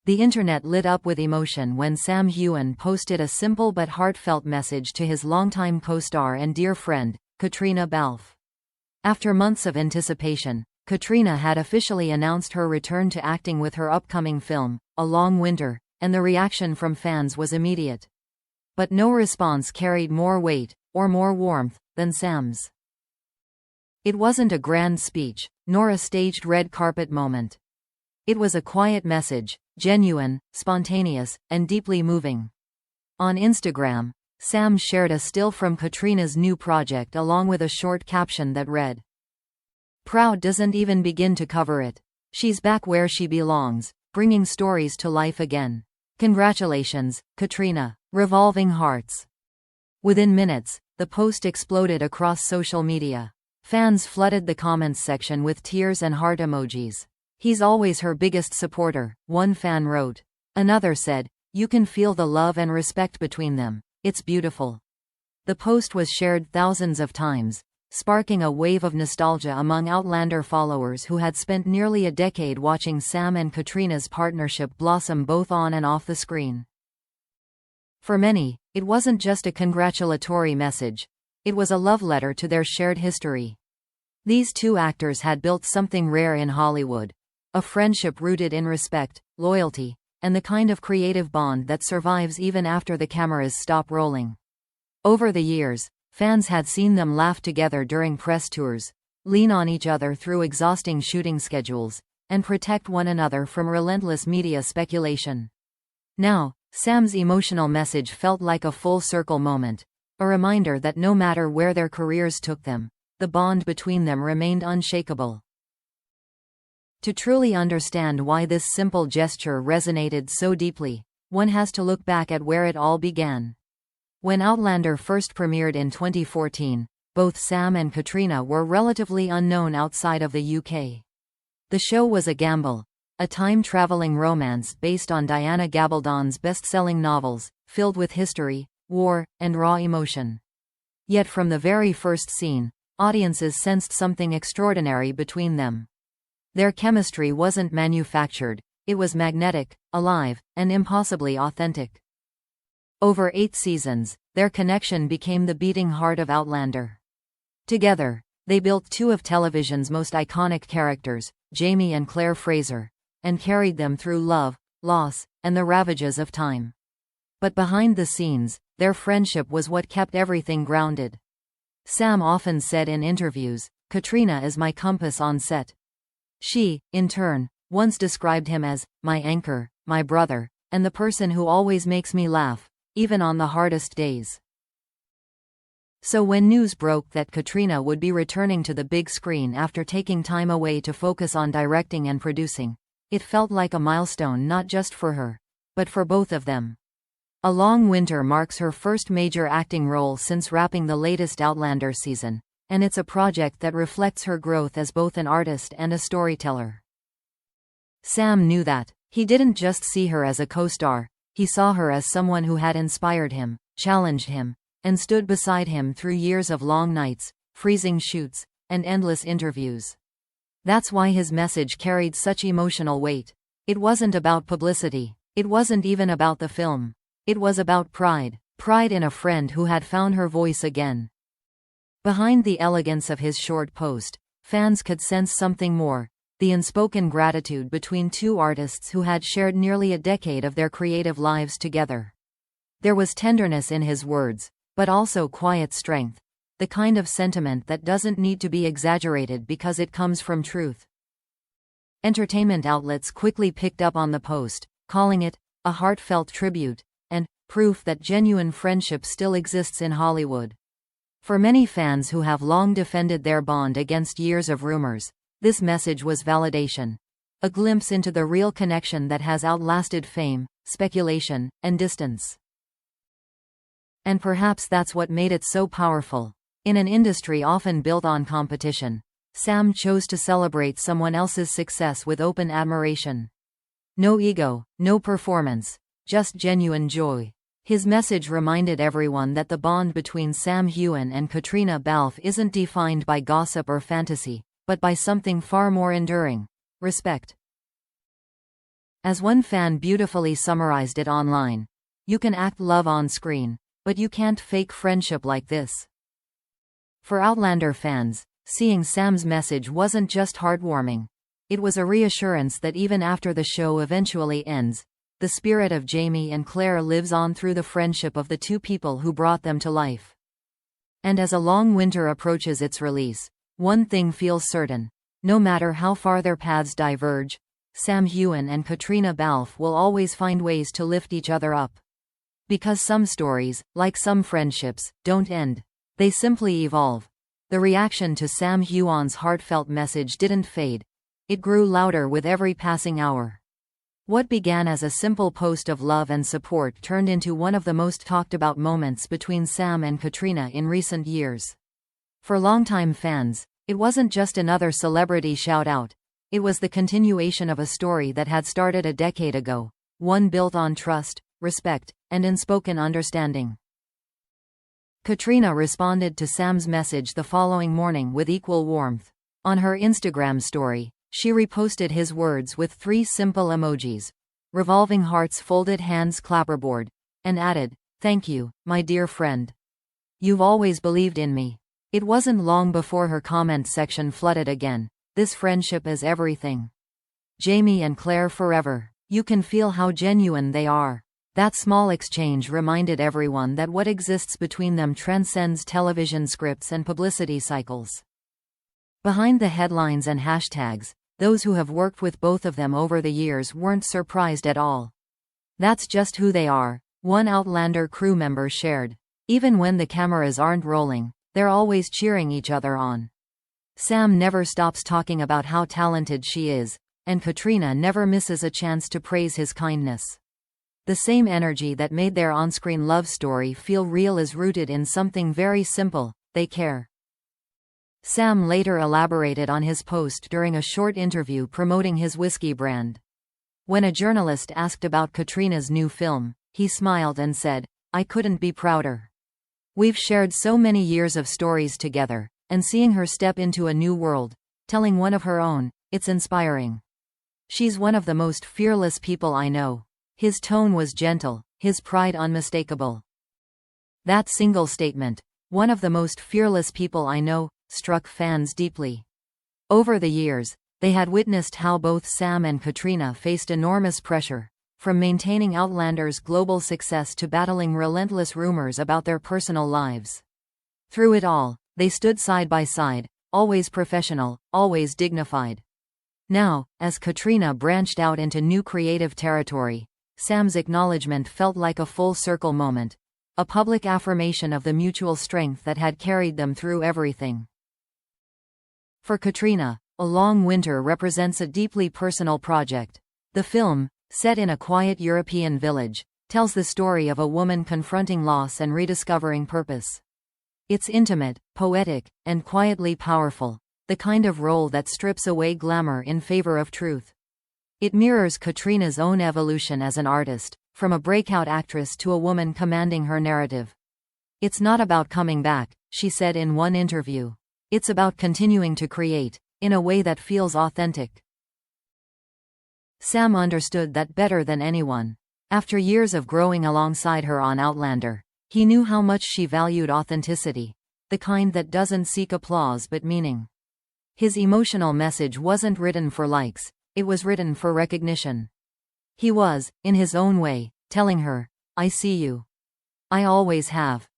The internet lit up with emotion when Sam Heughan posted a simple but heartfelt message to his longtime co-star and dear friend, Caitriona Balfe. After months of anticipation, Caitriona had officially announced her return to acting with her upcoming film, A Long Winter, and the reaction from fans was immediate. But no response carried more weight, or more warmth, than Sam's. It wasn't a grand speech, nor a staged red carpet moment. It was a quiet message, genuine, spontaneous, and deeply moving. On Instagram, Sam shared a still from Caitriona's new project along with a short caption that read, "Proud doesn't even begin to cover it. She's back where she belongs, bringing stories to life again. Congratulations, Caitriona." Revolving hearts. Within minutes, the post exploded across social media. Fans flooded the comments section with tears and heart emojis. "He's always her biggest supporter," one fan wrote. Another said, "You can feel the love and respect between them. It's beautiful." The post was shared thousands of times, sparking a wave of nostalgia among Outlander followers who had spent nearly a decade watching Sam and Caitriona's partnership blossom both on and off the screen. For many, it wasn't just a congratulatory message. It was a love letter to their shared history. These two actors had built something rare in Hollywood. A friendship rooted in respect, loyalty, and the kind of creative bond that survives even after the cameras stop rolling. Over the years, fans had seen them laugh together during press tours, lean on each other through exhausting shooting schedules, and protect one another from relentless media speculation. Now, Sam's emotional message felt like a full-circle moment, a reminder that no matter where their careers took them, the bond between them remained unshakable. To truly understand why this simple gesture resonated so deeply, one has to look back at where it all began. When Outlander first premiered in 2014, both Sam and Caitriona were relatively unknown outside of the UK. The show was a gamble, a time-traveling romance based on Diana Gabaldon's best-selling novels, filled with history, war, and raw emotion. Yet from the very first scene, audiences sensed something extraordinary between them. Their chemistry wasn't manufactured, it was magnetic, alive, and impossibly authentic. Over 8 seasons, their connection became the beating heart of Outlander. Together, they built two of television's most iconic characters, Jamie and Claire Fraser, and carried them through love, loss, and the ravages of time. But behind the scenes, their friendship was what kept everything grounded. Sam often said in interviews, "Caitriona is my compass on set." She, in turn, once described him as my anchor, my brother, and the person who always makes me laugh, even on the hardest days. So when news broke that Caitriona would be returning to the big screen after taking time away to focus on directing and producing, it felt like a milestone not just for her, but for both of them. A Long Winter marks her first major acting role since wrapping the latest Outlander season, and it's a project that reflects her growth as both an artist and a storyteller. Sam knew that. He didn't just see her as a co-star, he saw her as someone who had inspired him, challenged him, and stood beside him through years of long nights, freezing shoots, and endless interviews. That's why his message carried such emotional weight. It wasn't about publicity. It wasn't even about the film. It was about pride. Pride in a friend who had found her voice again. Behind the elegance of his short post, fans could sense something more, the unspoken gratitude between two artists who had shared nearly a decade of their creative lives together. There was tenderness in his words, but also quiet strength, the kind of sentiment that doesn't need to be exaggerated because it comes from truth. Entertainment outlets quickly picked up on the post, calling it a heartfelt tribute, and proof that genuine friendship still exists in Hollywood. For many fans who have long defended their bond against years of rumors, this message was validation, a glimpse into the real connection that has outlasted fame, speculation, and distance. And perhaps that's what made it so powerful. In an industry often built on competition, Sam chose to celebrate someone else's success with open admiration. No ego, no performance, just genuine joy. His message reminded everyone that the bond between Sam Heughan and Caitriona Balfe isn't defined by gossip or fantasy, but by something far more enduring: respect. As one fan beautifully summarized it online, "You can act love on screen, but you can't fake friendship like this." For Outlander fans, seeing Sam's message wasn't just heartwarming. It was a reassurance that even after the show eventually ends, the spirit of Jamie and Claire lives on through the friendship of the two people who brought them to life. And as A Long Winter approaches its release, one thing feels certain. No matter how far their paths diverge, Sam Heughan and Caitriona Balfe will always find ways to lift each other up. Because some stories, like some friendships, don't end. They simply evolve. The reaction to Sam Heughan's heartfelt message didn't fade. It grew louder with every passing hour. What began as a simple post of love and support turned into one of the most talked about moments between Sam and Caitriona in recent years. For longtime fans, it wasn't just another celebrity shout-out. It was the continuation of a story that had started a decade ago, one built on trust, respect, and unspoken understanding. Caitriona responded to Sam's message the following morning with equal warmth. On her Instagram story, she reposted his words with 3 simple emojis: revolving hearts, folded hands, clapperboard, and added, "Thank you, my dear friend. You've always believed in me." It wasn't long before her comment section flooded again. "This friendship is everything. Jamie and Claire forever." You can feel how genuine they are. That small exchange reminded everyone that what exists between them transcends television scripts and publicity cycles. Behind the headlines and hashtags, those who have worked with both of them over the years weren't surprised at all. "That's just who they are," one Outlander crew member shared. "Even when the cameras aren't rolling, they're always cheering each other on." Sam never stops talking about how talented she is, and Caitriona never misses a chance to praise his kindness. The same energy that made their on-screen love story feel real is rooted in something very simple: they care. Sam later elaborated on his post during a short interview promoting his whiskey brand. When a journalist asked about Caitriona's new film, he smiled and said, "I couldn't be prouder. We've shared so many years of stories together, and seeing her step into a new world, telling one of her own, it's inspiring. She's one of the most fearless people I know." His tone was gentle, his pride unmistakable. That single statement, "one of the most fearless people I know," struck fans deeply. Over the years, they had witnessed how both Sam and Caitriona faced enormous pressure, from maintaining Outlander's global success to battling relentless rumors about their personal lives. Through it all, they stood side by side, always professional, always dignified. Now, as Caitriona branched out into new creative territory, Sam's acknowledgement felt like a full-circle moment, a public affirmation of the mutual strength that had carried them through everything. For Caitriona, A Long Winter represents a deeply personal project. The film, set in a quiet European village, tells the story of a woman confronting loss and rediscovering purpose. It's intimate, poetic, and quietly powerful, the kind of role that strips away glamour in favor of truth. It mirrors Caitriona's own evolution as an artist, from a breakout actress to a woman commanding her narrative. "It's not about coming back," she said in one interview. "It's about continuing to create, in a way that feels authentic." Sam understood that better than anyone. After years of growing alongside her on Outlander, he knew how much she valued authenticity, the kind that doesn't seek applause but meaning. His emotional message wasn't written for likes, it was written for recognition. He was, in his own way, telling her, "I see you. I always have."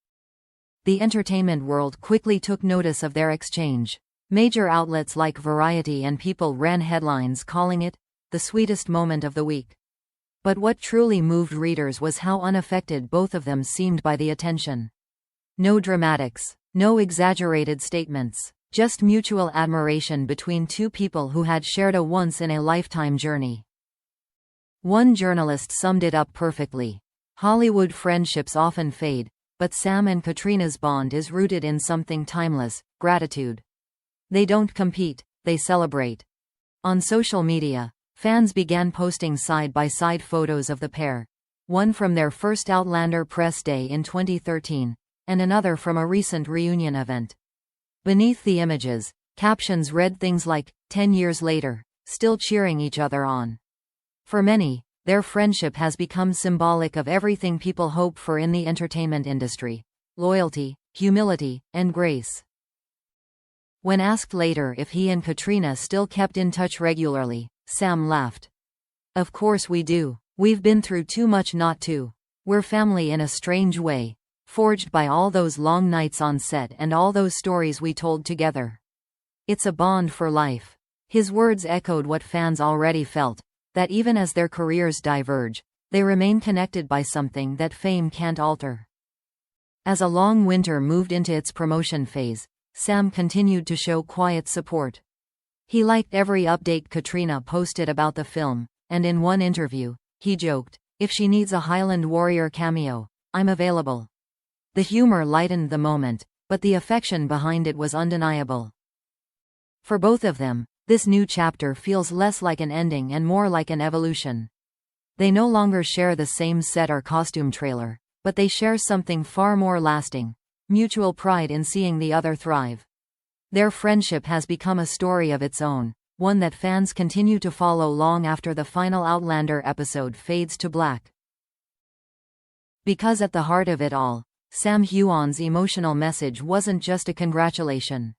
The entertainment world quickly took notice of their exchange. Major outlets like Variety and People ran headlines calling it the sweetest moment of the week. But what truly moved readers was how unaffected both of them seemed by the attention. No dramatics, no exaggerated statements, just mutual admiration between two people who had shared a once-in-a-lifetime journey. One journalist summed it up perfectly. "Hollywood friendships often fade, but Sam and Caitriona's bond is rooted in something timeless: gratitude. They don't compete, they celebrate." On social media, fans began posting side-by-side photos of the pair, one from their first Outlander press day in 2013, and another from a recent reunion event. Beneath the images, captions read things like, "10 years later, still cheering each other on." For many, their friendship has become symbolic of everything people hope for in the entertainment industry: loyalty, humility, and grace. When asked later if he and Caitriona still kept in touch regularly, Sam laughed. "Of course we do. We've been through too much not to. We're family in a strange way, forged by all those long nights on set and all those stories we told together. It's a bond for life." His words echoed what fans already felt, that even as their careers diverge, they remain connected by something that fame can't alter. As A Long Winter moved into its promotion phase, Sam continued to show quiet support. He liked every update Caitriona posted about the film, and in one interview, he joked, "If she needs a Highland Warrior cameo, I'm available." The humor lightened the moment, but the affection behind it was undeniable. For both of them, this new chapter feels less like an ending and more like an evolution. They no longer share the same set or costume trailer, but they share something far more lasting: mutual pride in seeing the other thrive. Their friendship has become a story of its own, one that fans continue to follow long after the final Outlander episode fades to black. Because at the heart of it all, Sam Heughan's emotional message wasn't just a congratulation.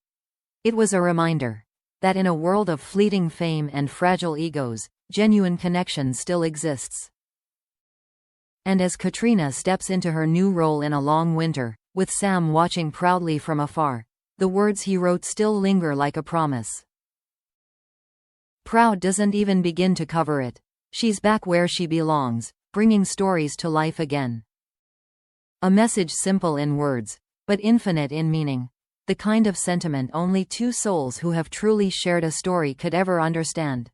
It was a reminder that in a world of fleeting fame and fragile egos, genuine connection still exists. And as Caitriona steps into her new role in A Long Winter, with Sam watching proudly from afar, the words he wrote still linger like a promise. Proud doesn't even begin to cover it. She's back where she belongs, bringing stories to life again. A message simple in words, but infinite in meaning. The kind of sentiment only two souls who have truly shared a story could ever understand.